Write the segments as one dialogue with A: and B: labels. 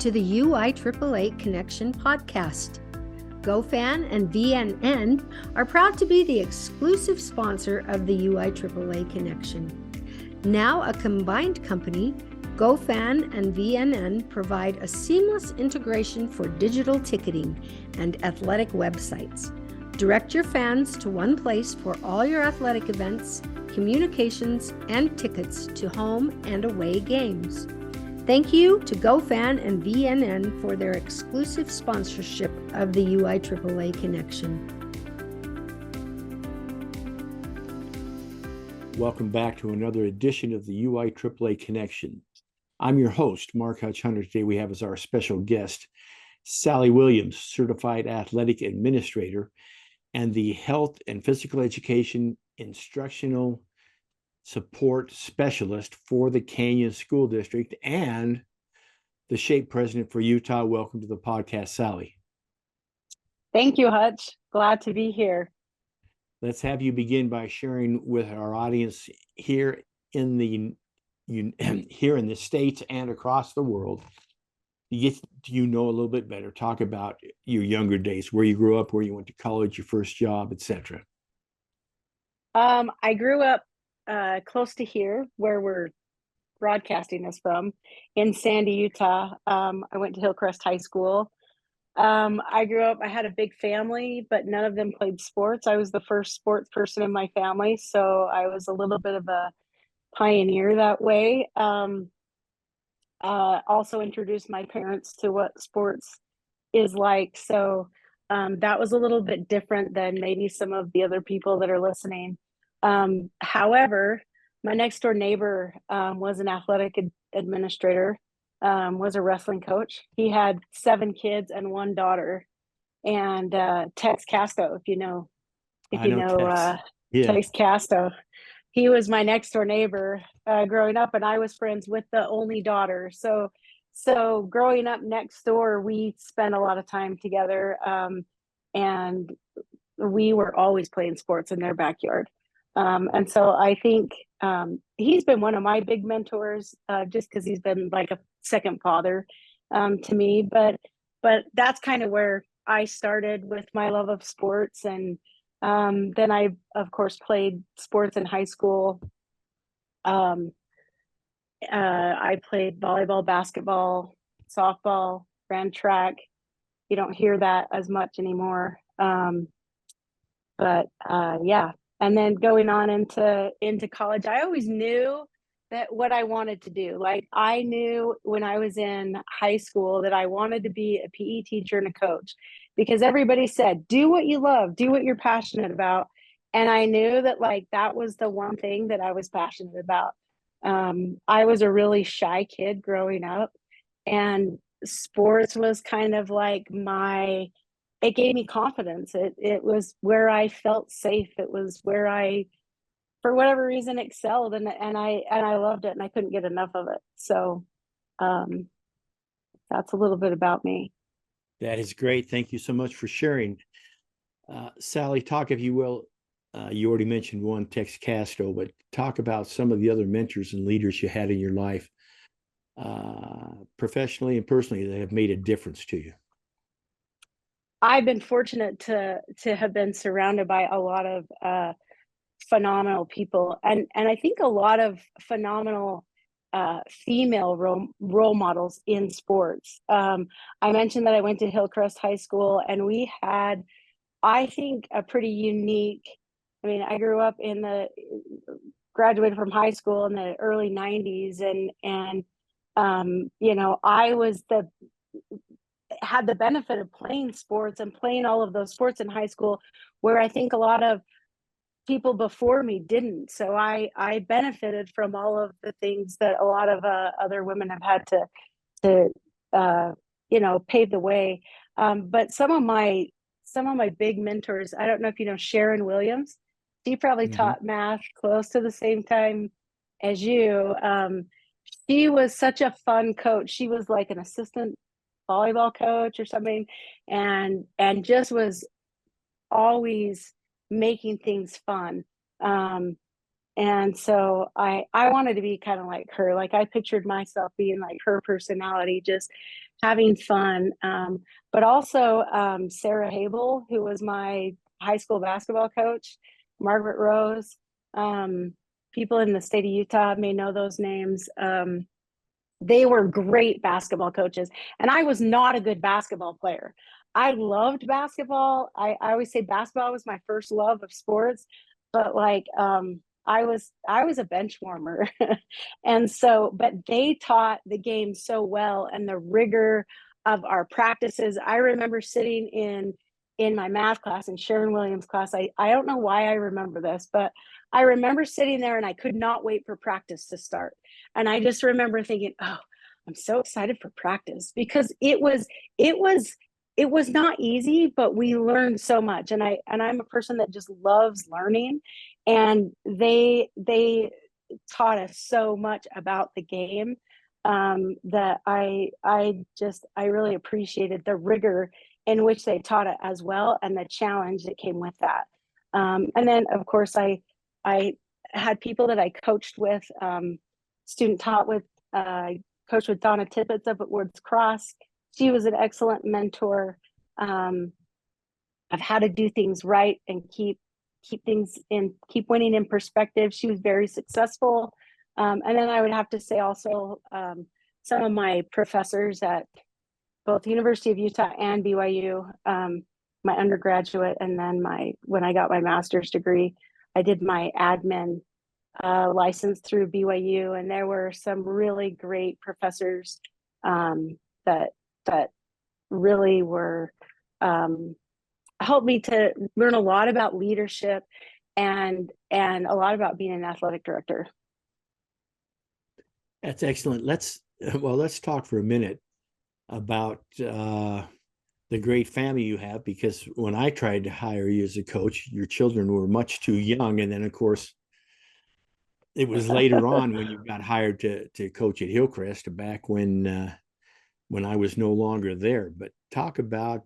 A: to the UIAAA Connection podcast. GoFan and VNN are proud to be the exclusive sponsor of the UIAAA Connection. Now a combined company, GoFan and VNN provide a seamless integration for digital ticketing and athletic websites. Direct your fans to one place for all your athletic events, communications, and tickets to home and away games. Thank you to GoFan and VNN for their exclusive sponsorship of the UIAAA Connection.
B: Welcome back to another edition of the UIAAA Connection. I'm your host, Mark Hutch Hunter. Today we have as our special guest, Sally Williams, Certified Athletic Administrator and the Health and Physical Education Instructional Support Specialist for the Canyon School District and the SHAPE President for Utah. Welcome to the podcast, Sally.
C: Thank you, Hutch. Glad to be here.
B: Let's have you begin by sharing with our audience here in the States and across the world. You know a little bit better. Talk about your younger days, where you grew up, where you went to college, your first job, etc.
C: I grew up close to here, where we're broadcasting this from, in Sandy, Utah. I went to Hillcrest High School. I grew up, I had a big family, but none of them played sports. I was the first sports person in my family, so I was a little bit of a pioneer that way. Also introduced my parents to what sports is like. So that was a little bit different than maybe some of the other people that are listening. However, my next door neighbor was an athletic administrator, was a wrestling coach. He had 7 kids and 1 daughter. And Tex Casto, if you know Tex Casto. He was my next door neighbor growing up, and I was friends with the only daughter. So growing up next door, we spent a lot of time together, and we were always playing sports in their backyard. And so I think he's been one of my big mentors, just because he's been like a second father to me. But that's kind of where I started with my love of sports. And then I, of course, played sports in high school. I played volleyball, basketball, softball, ran track. You don't hear that as much anymore. Yeah. And then going on into college, I always knew that what I wanted to do. Like, I knew when I was in high school that I wanted to be a PE teacher and a coach, because everybody said, do what you love, do what you're passionate about. And I knew that, like, that was the one thing that I was passionate about. I was a really shy kid growing up, and sports was kind of like it gave me confidence. It was where I felt safe. It was where I, for whatever reason, excelled, and I loved it, and I couldn't get enough of it. So that's a little bit about me.
B: That is great. Thank you so much for sharing. Sally, talk, if you will. You already mentioned one, Tex Casto, but talk about some of the other mentors and leaders you had in your life, professionally and personally, that have made a difference to you.
C: I've been fortunate to have been surrounded by a lot of phenomenal people, and I think a lot of phenomenal female role models in sports. I mentioned that I went to Hillcrest High School, and we had, I think, a pretty unique. I mean, I grew up graduated from high school in the early 90s, and I had the benefit of playing sports and playing all of those sports in high school, where I think a lot of people before me didn't. So I benefited from all of the things that a lot of other women have had to pave the way. But some of my big mentors, I don't know if you know Sharon Williams. She probably taught math close to the same time as you. She was such a fun coach. She was like an assistant volleyball coach or something, and just was always making things fun. And so I wanted to be kind of like her. Like I pictured myself being like her personality, just having fun. But also Sarah Habel, who was my high school basketball coach, Margaret Rose. People in the state of Utah may know those names. They were great basketball coaches, and I was not a good basketball player. I loved basketball. I always say basketball was my first love of sports, but like I was a bench warmer. And so, but they taught the game so well, and the rigor of our practices. I remember sitting in my math class, in Sharon Williams' class. I don't know why I remember this, but I remember sitting there and I could not wait for practice to start. And I just remember thinking, oh, I'm so excited for practice, because it was not easy, but we learned so much. And I'm a person that just loves learning, and they taught us so much about the game, that I really appreciated the rigor in which they taught it as well, and the challenge that came with that. And then of course I had people that I coached with, student taught with, coached with Donna Tippett up at Woods Cross. She was an excellent mentor, of how to do things right and keep winning in perspective. She was very successful. And then I would have to say also, some of my professors at both University of Utah and BYU, my undergraduate, and then when I got my master's degree, I did my admin license through BYU, and there were some really great professors that really were helped me to learn a lot about leadership and a lot about being an athletic director.
B: That's excellent. Let's talk for a minute about the great family you have, because when I tried to hire you as a coach, your children were much too young, and then of course it was later on when you got hired to coach at Hillcrest, back when I was no longer there. But talk about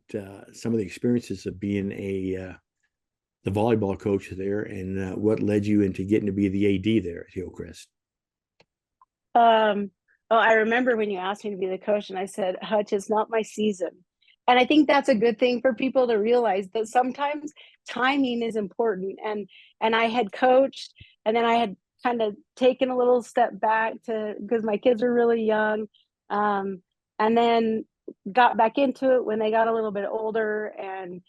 B: some of the experiences of being the volleyball coach there, and what led you into getting to be the AD there at Hillcrest.
C: Oh, I remember when you asked me to be the coach, and I said, Hutch, it's not my season. And I think that's a good thing for people to realize, that sometimes timing is important. And I had coached, and then I had kind of taken a little step back because my kids were really young. And then got back into it when they got a little bit older. And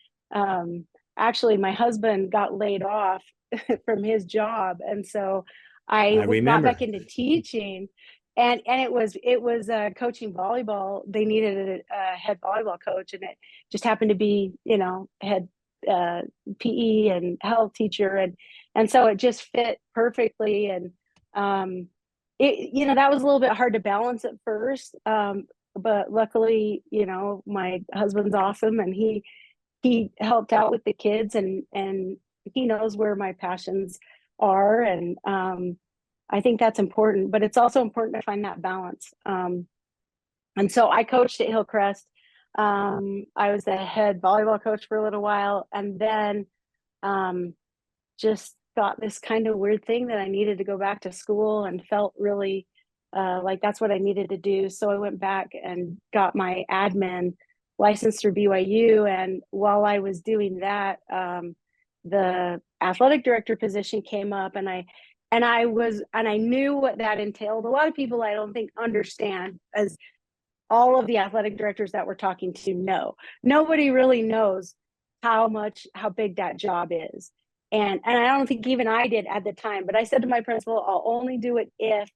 C: actually my husband got laid off from his job. And so I got back into teaching. And it was coaching volleyball. They needed a head volleyball coach, and it just happened to be, head PE and health teacher, and so it just fit perfectly. And that was a little bit hard to balance at first, but luckily, my husband's awesome, and he helped out with the kids, and he knows where my passions are, and I think that's important, but it's also important to find that balance. And so I coached at Hillcrest. I was the head volleyball coach for a little while, and then just got this kind of weird thing that I needed to go back to school, and felt really like that's what I needed to do. So I went back and got my admin license through BYU. And while I was doing that, the athletic director position came up, and I knew what that entailed. A lot of people, I don't think, understand, as all of the athletic directors that we're talking to know. Nobody really knows how big that job is. And I don't think even I did at the time, but I said to my principal, I'll only do it if,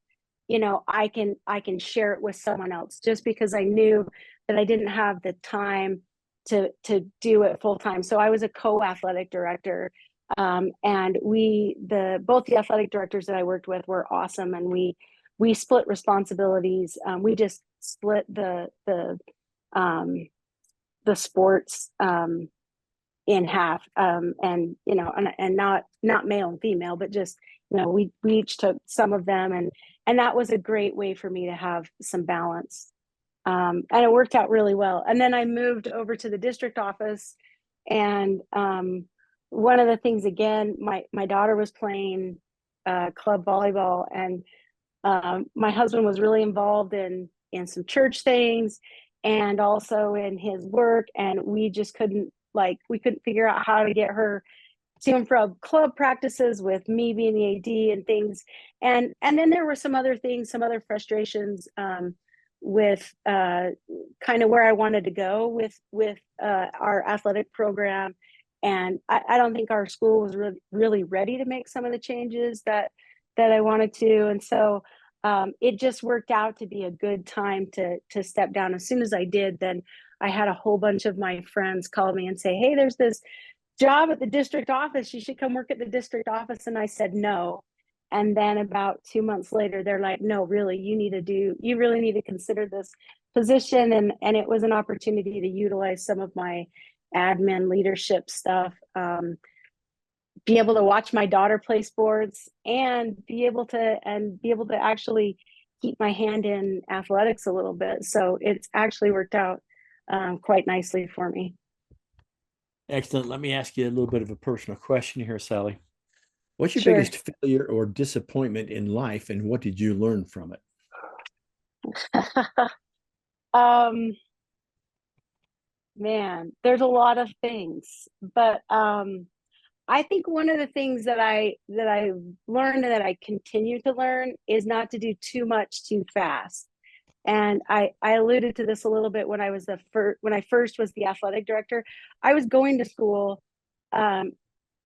C: I can share it with someone else, just because I knew that I didn't have the time to do it full time. So I was a co-athletic director. And both the athletic directors that I worked with were awesome, and we split responsibilities. We just split the sports in half, and not male and female, but just we each took some of them, and that was a great way for me to have some balance, and it worked out really well. And then I moved over to the district office, and one of the things, again, my daughter was playing club volleyball, and my husband was really involved in some church things and also in his work, and we just couldn't figure out how to get her to and from club practices with me being the AD and things. And then there were some other things, some other frustrations with kind of where I wanted to go with our athletic program. And I don't think our school was really ready to make some of the changes that I wanted to. And so it just worked out to be a good time to step down. As soon as I did, then I had a whole bunch of my friends call me and say, hey, there's this job at the district office. You should come work at the district office. And I said, no. And then about 2 months later, they're like, no, really, you really need to consider this position. And it was an opportunity to utilize some of my admin leadership stuff, be able to watch my daughter play sports and be able to actually keep my hand in athletics a little bit. So it's actually worked out quite nicely for me.
B: Excellent. Let me ask you a little bit of a personal question here, Sally. What's your
C: Sure.
B: biggest failure or disappointment in life, and what did you learn from it?
C: Man, there's a lot of things, but I think one of the things that I learned and that I continue to learn is not to do too much too fast. And I alluded to this a little bit when I was when I first was the athletic director. I was going to school. I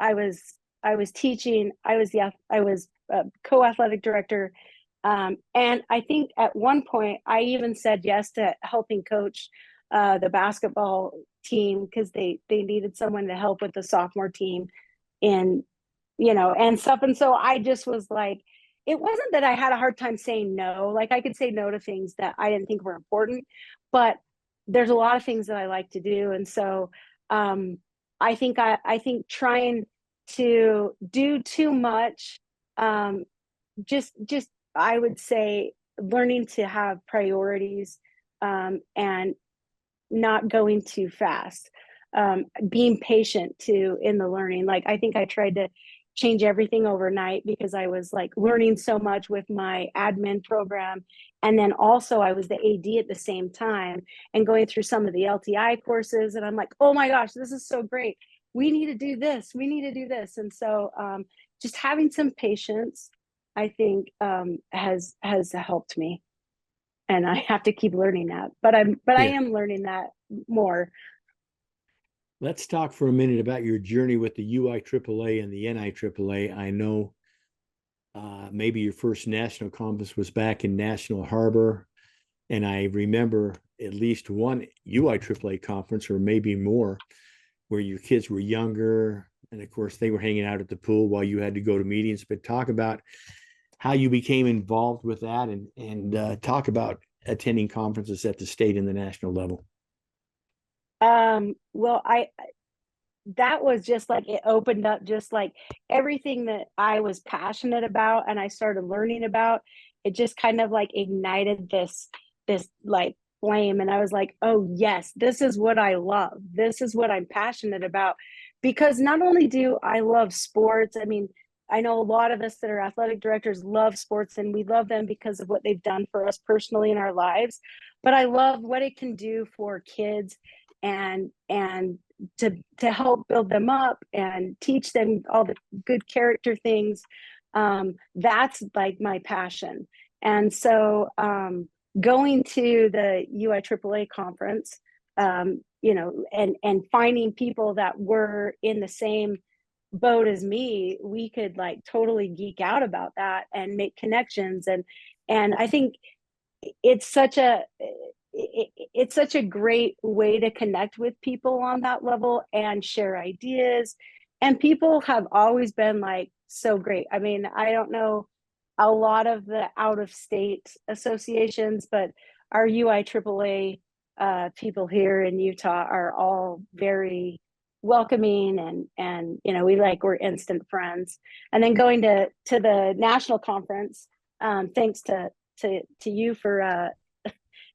C: was teaching. I was co-athletic director. And I think at one point I even said yes to helping coach the basketball team because they needed someone to help with the sophomore team and stuff. And so I just was like, it wasn't that I had a hard time saying no. Like I could say no to things that I didn't think were important, but there's a lot of things that I like to do. And so I think trying to do too much, just I would say learning to have priorities and not going too fast, being patient too in the learning. Like I think I tried to change everything overnight because I was like learning so much with my admin program. And then also I was the AD at the same time and going through some of the LTI courses. And I'm like, oh my gosh, this is so great. We need to do this. We need to do this. And so just having some patience, I think has helped me. And I have to keep learning that, I am learning that more.
B: Let's talk for a minute about your journey with the UIAAA and the NIAAA. I know maybe your first national conference was back in National Harbor, and I remember at least one UIAAA conference, or maybe more, where your kids were younger, and of course they were hanging out at the pool while you had to go to meetings. But talk about how you became involved with that, and talk about attending conferences at the state and the national level.
C: Well, that was just like, it opened up just like everything that I was passionate about and I started learning about. It just kind of like ignited this like flame. And I was like, oh yes, this is what I love. This is what I'm passionate about. Because not only do I love sports, I mean, I know a lot of us that are athletic directors love sports, and we love them because of what they've done for us personally in our lives. But I love what it can do for kids and to help build them up and teach them all the good character things. That's like my passion. And so going to the UIAAA conference, and finding people that were in the same boat as me, we could like totally geek out about that and make connections. And I think it's such a great way to connect with people on that level and share ideas. And people have always been like so great. I mean, I don't know a lot of the out of state associations, but our UIAAA people here in Utah are all very welcoming, and we're instant friends. And then going to the national conference, thanks to you for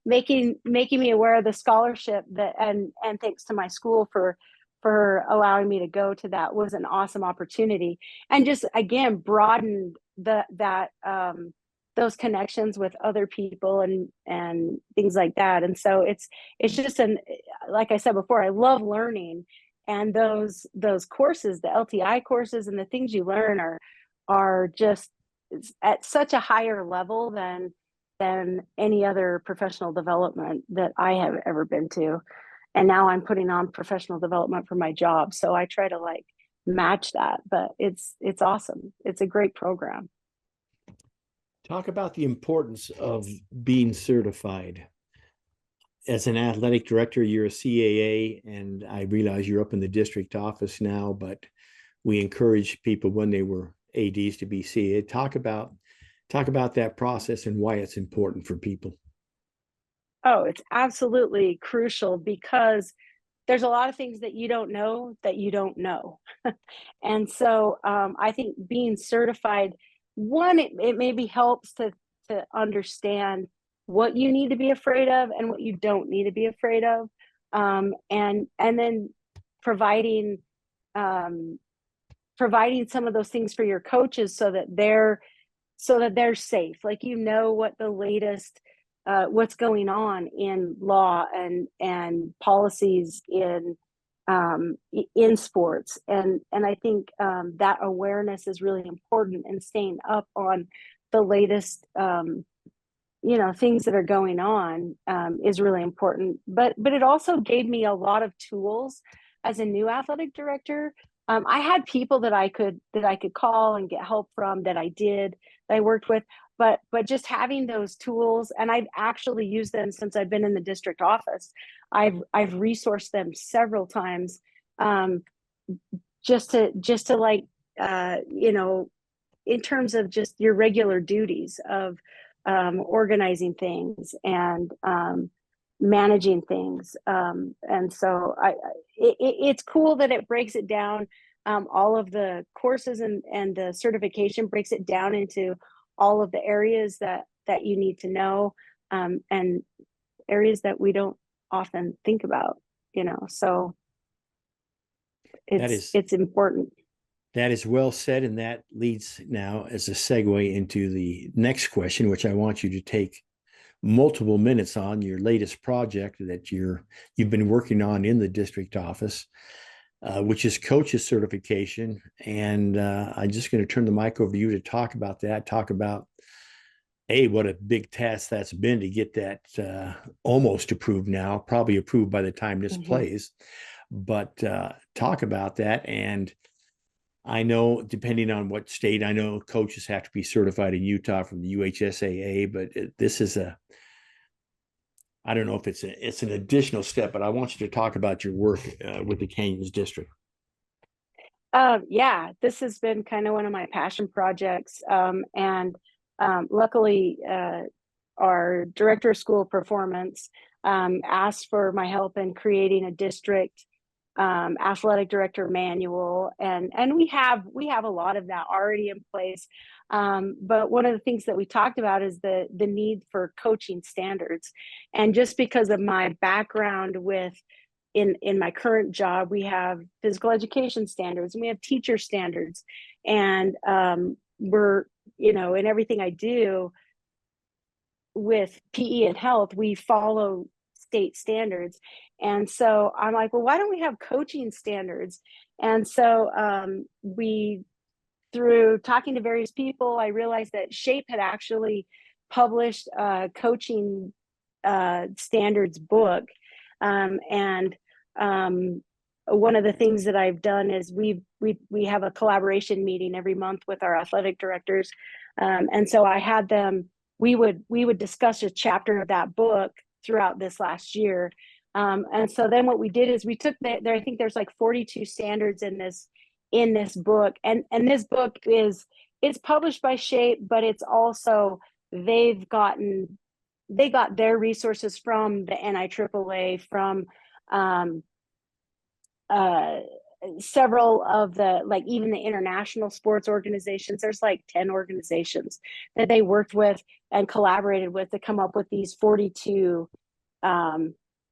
C: making me aware of the scholarship, and thanks to my school for for allowing me to go to that. It was an awesome opportunity, and just again broadened those connections with other people and things like that. And so it's just like I said before, I love learning, and those courses, the LTI courses and the things you learn are just at such a higher level than any other professional development that I have ever been to. And now I'm putting on professional development for my job, so I try to like match that. But it's awesome. It's a great program.
B: Talk about the importance of being certified. As an athletic director, you're a CAA, and I realize you're up in the district office now, but we encourage people when they were ADs to be CAA. Talk about that process and why it's important for people.
C: Oh, it's absolutely crucial, because there's a lot of things that you don't know that you don't know. And so I think being certified, one, it maybe helps to understand what you need to be afraid of and what you don't need to be afraid of. And then providing some of those things for your coaches so that they're safe. Like, you know, what the latest what's going on in law and policies in sports, and I think that awareness is really important, and staying up on the latest things that are going on is really important. But it also gave me a lot of tools as a new athletic director. I had people that I could call and get help from, that I worked with, but just having those tools, and I've actually used them since I've been in the district office. I've resourced them several times, just to like in terms of just your regular duties of organizing things and managing things. And so it's cool that it breaks it down. All of the courses and the certification breaks it down into all of the areas that you need to know, and areas that we don't often think about, so it's important.
B: That is well said, and that leads now as a segue into the next question, which I want you to take multiple minutes on, your latest project that you've been working on in the district office, which is coaches certification. And I'm just going to turn the mic over to you to talk about that. Talk about what a big task that's been to get that almost approved now, probably approved by the time this plays. But talk about that. And I know, depending on what state, I know coaches have to be certified in Utah from the UIAAA, but this is I don't know if it's an additional step, but I want you to talk about your work with the Canyons District.
C: Yeah, this has been kind of one of my passion projects. And luckily, our director of school performance asked for my help in creating a district athletic director manual, and we have a lot of that already in place. But one of the things that we talked about is the need for coaching standards. And just because of my background in my current job, we have physical education standards and we have teacher standards, and we're in everything I do with PE and health, we follow state standards. And so I'm like, well, why don't we have coaching standards? And so through talking to various people, I realized that SHAPE had actually published a coaching standards book. And one of the things that I've done is we have a collaboration meeting every month with our athletic directors. And so I had them, we would discuss a chapter of that book throughout this last year. And so then what we did is we took I think there's like 42 standards in this book. And this book it's published by SHAPE, but it's also, they got their resources from the NIAAA, from several of the, like even the international sports organizations. There's like 10 organizations that they worked with and collaborated with to come up with these 42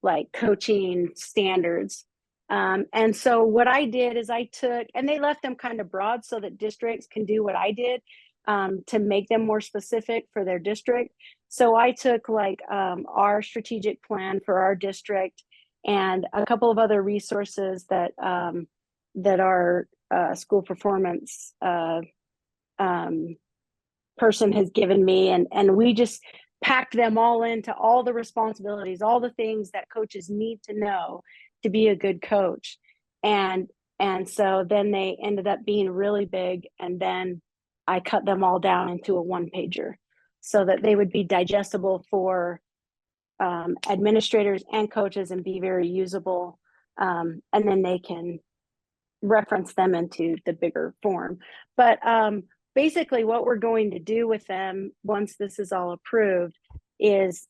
C: like coaching standards. And so what I did is I took, and they left them kind of broad so that districts can do what I did, to make them more specific for their district. So I took like our strategic plan for our district and a couple of other resources that our school performance person has given me, and we just packed them all into all the responsibilities, all the things that coaches need to know to be a good coach. And so then they ended up being really big, and then I cut them all down into a one-pager so that they would be digestible for administrators and coaches and be very usable, and then they can reference them into the bigger form. But basically what we're going to do with them once this is all approved is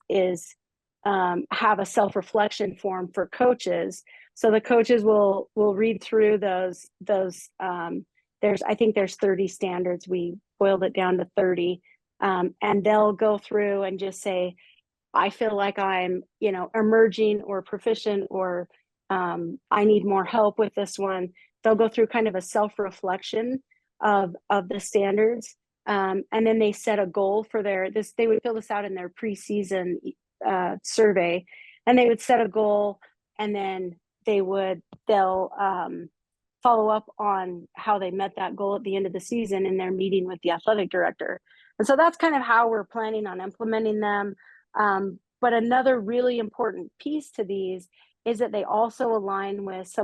C: have a self-reflection form for coaches. So the coaches will read through those I think there's 30 standards. We boiled it down to 30, and they'll go through and just say, I feel like I'm, emerging or proficient, or I need more help with this one. They'll go through kind of a self-reflection of the standards, and then they set a goal for they would fill this out in their preseason survey, and they would set a goal, and then they'll follow up on how they met that goal at the end of the season in their meeting with the athletic director. And so that's kind of how we're planning on implementing them. But another really important piece to these is that they also align with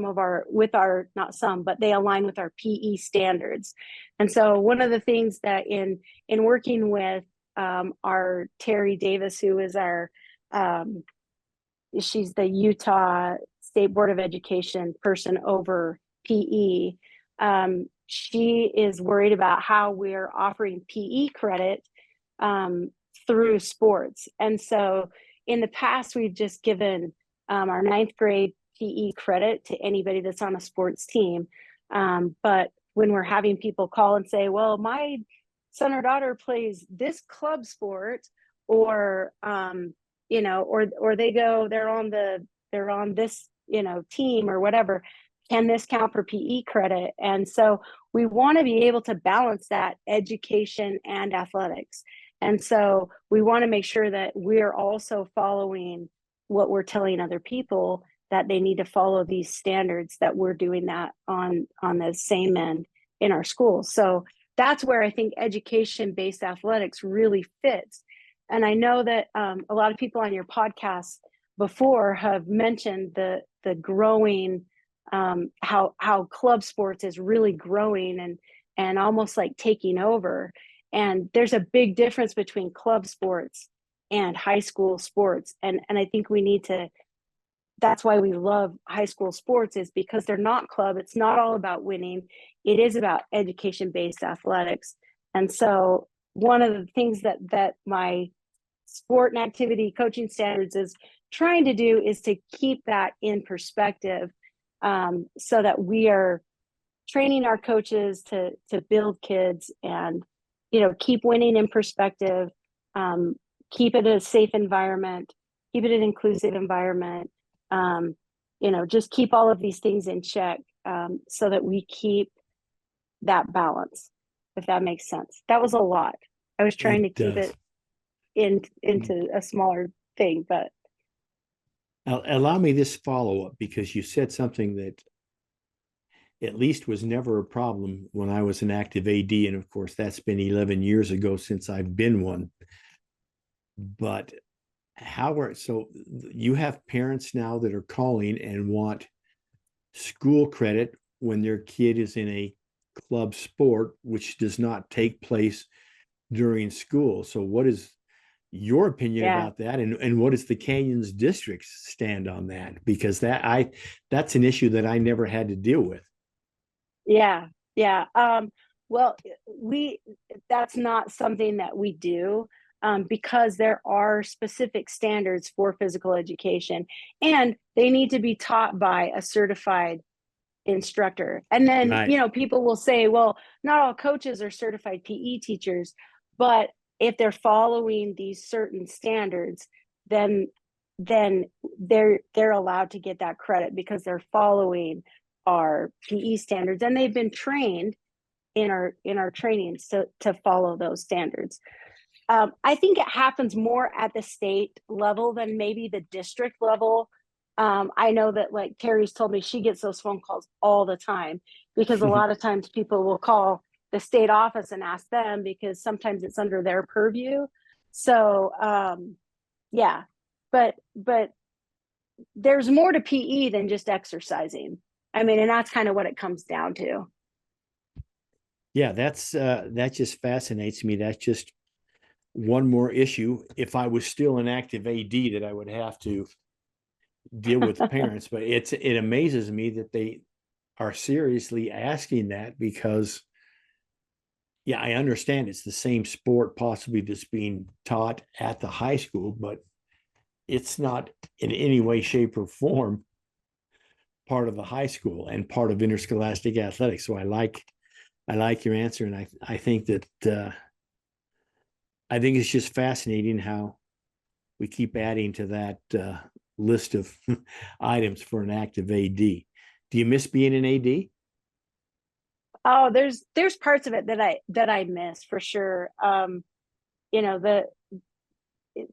C: they align with our PE standards. And so one of the things that in working with our Terry Davis, who is she's the Utah State Board of Education person over PE. She is worried about how we're offering PE credit through sports. And so in the past, we've just given our 9th grade PE credit to anybody that's on a sports team. But when we're having people call and say, well, my son or daughter plays this club sport, or or they're on this team or whatever, can this count for PE credit? And so we want to be able to balance that education and athletics. And so we want to make sure that we're also following what we're telling other people, that they need to follow these standards, that we're doing that on the same end in our schools. So that's where I think education-based athletics really fits. And I know that a lot of people on your podcast before have mentioned the growing, how club sports is really growing and almost like taking over. And there's a big difference between club sports and high school sports. And I think we need to, that's why we love high school sports, is because they're not club. It's not all about winning. It is about education-based athletics. And so one of the things that my sport and activity coaching standards is trying to do is to keep that in perspective, so that we are training our coaches to build kids and, keep winning in perspective, keep it a safe environment, keep it an inclusive environment, just keep all of these things in check, so that we keep that balance, if that makes sense. That was a lot. I was trying to keep it into a smaller thing, but.
B: Allow me this follow-up, because you said something that at least was never a problem when I was an active AD. And of course, that's been 11 years ago since I've been one. But so you have parents now that are calling and want school credit when their kid is in a club sport, which does not take place during school. So what is your opinion about that, and what does the Canyons district stand on that? Because that's an issue that I never had to deal with.
C: Well, that's not something that we do, because there are specific standards for physical education, and they need to be taught by a certified instructor. And then, right, people will say, well, not all coaches are certified PE teachers, but if they're following these certain standards, then then they're allowed to get that credit because they're following our PE standards, and they've been trained in our trainings to follow those standards. I think it happens more at the state level than maybe the district level. I know that, like Terry's told me, she gets those phone calls all the time because a lot of times people will call the state office and ask them because sometimes it's under their purview. So yeah, but there's more to PE than just exercising. I mean, and that's kind of what it comes down to.
B: Yeah, that just fascinates me. That's just one more issue. If I was still an active AD, that I would have to deal with parents, but it amazes me that they are seriously asking that, because yeah, I understand it's the same sport possibly that's being taught at the high school, but it's not in any way, shape, or form part of the high school and part of interscholastic athletics. So I like your answer, and I think that I think it's just fascinating how we keep adding to that list of items for an active AD. Do you miss being an AD?
C: Oh, there's parts of it that I miss for sure. You know,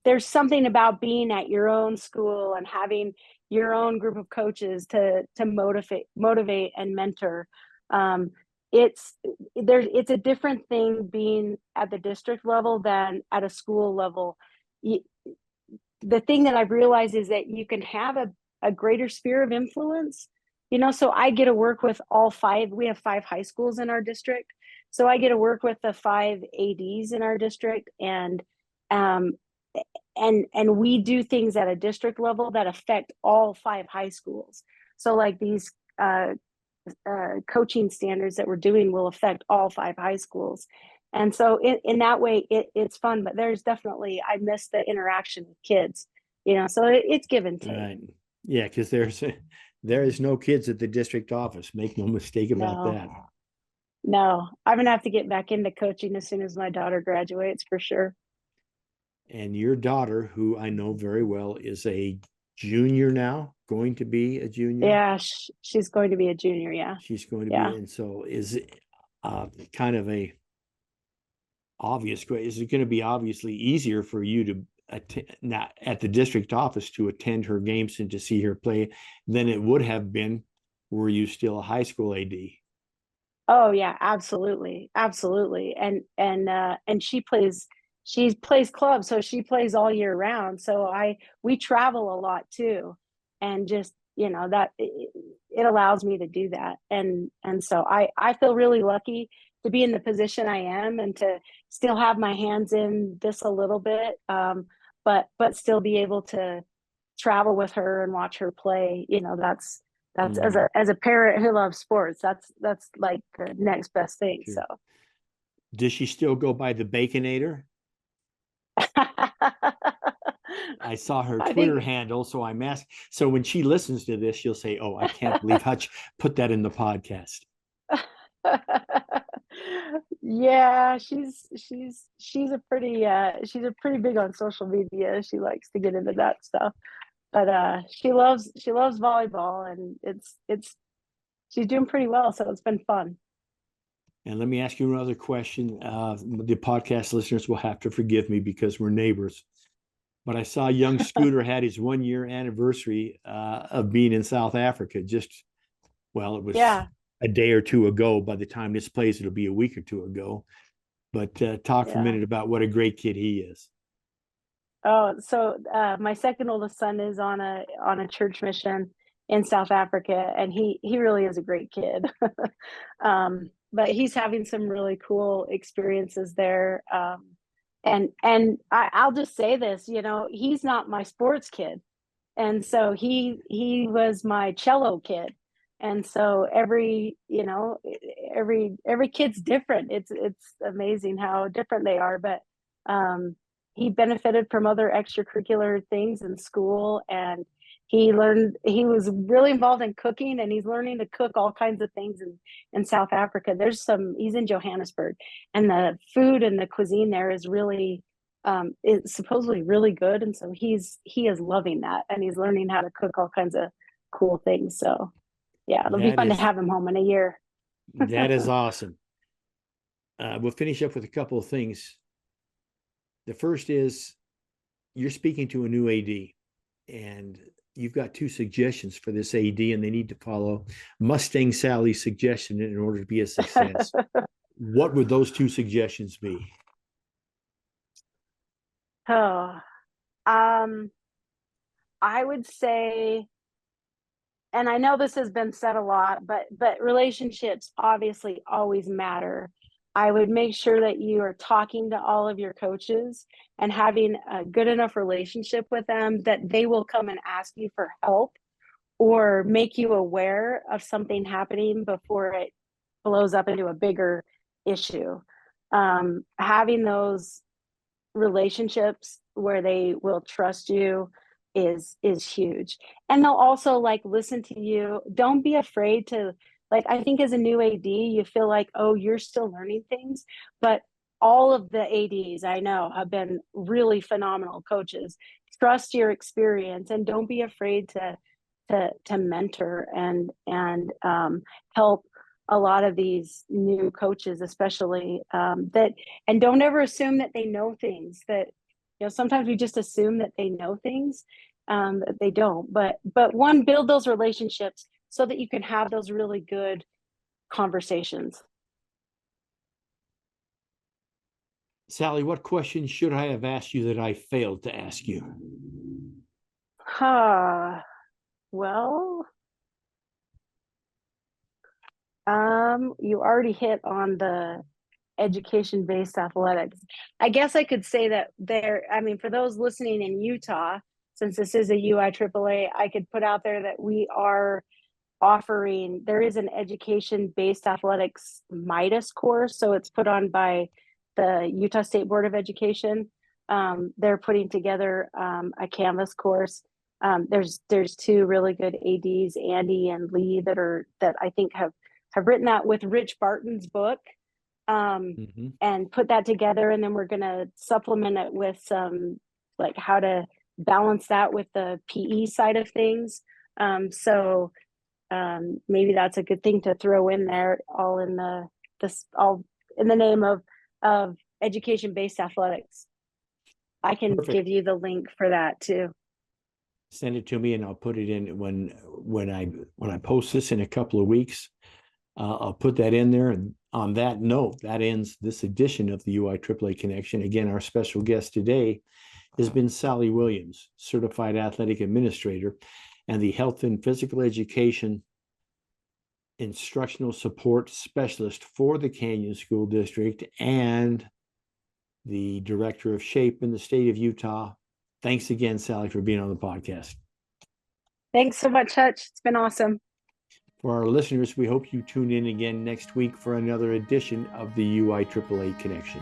C: there's something about being at your own school and having your own group of coaches to motivate and mentor. It's a different thing being at the district level than at a school level. The thing that I've realized is that you can have a greater sphere of influence, so I get to work with all five. We have 5 high schools in our district, so I get to work with the 5 ADs in our district, and we do things at a district level that affect all 5 high schools. So like these coaching standards that we're doing will affect all 5 high schools. And so in that way, it's fun, but there's definitely, I miss the interaction with kids, so it's give and take.
B: Right. Yeah, because there is no kids at the district office. Make no mistake about that.
C: No, I'm going to have to get back into coaching as soon as my daughter graduates, for sure.
B: And your daughter, who I know very well, is a junior now, going to be a junior?
C: Yeah, she's going to be a junior, yeah.
B: She's going to be, and so is it kind of a obvious, is it going to be obviously easier for you to not at the district office to attend her games and to see her play than it would have been were you still a high school AD?
C: Oh yeah, absolutely. And she plays club, so she plays all year round. So we travel a lot too, and just that it allows me to do that. And so I feel really lucky to be in the position I am and to still have my hands in this a little bit, but still be able to travel with her and watch her play. That's as a parent who loves sports, that's like the next best thing. Sure. So
B: does she still go by the Baconator? I saw her Twitter handle, so I'm asking. So when she listens to this, she'll say, "Oh, I can't believe Hutch put that in the podcast."
C: Yeah, she's a pretty big on social media. She likes to get into that stuff, but she loves volleyball, and she's doing pretty well. So it's been fun.
B: And let me ask you another question. The podcast listeners will have to forgive me because we're neighbors. But I saw young Scooter had his 1-year anniversary of being in South Africa. It was a day or two ago. By the time this plays, it'll be a week or two ago. But talk for a minute about what a great kid he is.
C: Oh, so my second oldest son is on a church mission in South Africa, and he really is a great kid. But he's having some really cool experiences there. And I'll just say this, he's not my sports kid. And so he was my cello kid. And so every kid's different. It's amazing how different they are. But he benefited from other extracurricular things in school, and he was really involved in cooking, and he's learning to cook all kinds of things in South Africa. He's in Johannesburg, and the food and the cuisine there is really is supposedly really good, and so he is loving that, and he's learning how to cook all kinds of cool things. So yeah, it'll be
B: That
C: fun to
B: is
C: have him home in a year.
B: that is awesome. We'll finish up with a couple of things. The first is you're speaking to a new AD, and you've got two suggestions for this AD, and they need to follow Mustang Sally's suggestion in order to be a success. What would those two suggestions be?
C: Oh, I would say, and I know this has been said a lot, but relationships obviously always matter. I would make sure that you are talking to all of your coaches and having a good enough relationship with them that they will come and ask you for help or make you aware of something happening before it blows up into a bigger issue. Having those relationships where they will trust you is huge, and they'll also like listen to you. Don't be afraid to, like, I think as a new AD you feel like, oh, you're still learning things, but all of the ADs I know have been really phenomenal coaches. Trust your experience and don't be afraid to mentor and help a lot of these new coaches, especially that, and don't ever assume that they know things. That, you know, sometimes we just assume that they know things that they don't. But one, build those relationships so that you can have those really good conversations.
B: Sally, what question should I have asked you that I failed to ask you?
C: Well, you already hit on the education-based athletics. I guess I could say that I mean, for those listening in Utah, since this is a UIAAA, I could put out there that we are offering, there is an education-based athletics Midas course. So it's put on by the Utah State Board of Education. They're putting together a Canvas course. There's two really good ADs, Andy and Lee, that I think have written that with Rich Barton's book, and put that together. And then we're going to supplement it with some, like, how to balance that with the PE side of things. So maybe that's a good thing to throw in there, all in the name of education-based athletics. I can
B: Perfect.
C: give you the link for that too.
B: Send it to me and I'll put it in when I post this in a couple of weeks. I'll put that in there. And on that note, that ends this edition of the UIAAA Connection. Again, our special guest today has been Sally Williams, Certified Athletic Administrator and the Health and Physical Education Instructional Support Specialist for the Canyon School District and the Director of SHAPE in the state of Utah. Thanks again, Sally, for being on the podcast.
C: Thanks so much, Hutch. It's been awesome.
B: For our listeners, we hope you tune in again next week for another edition of the UIAAA Connection.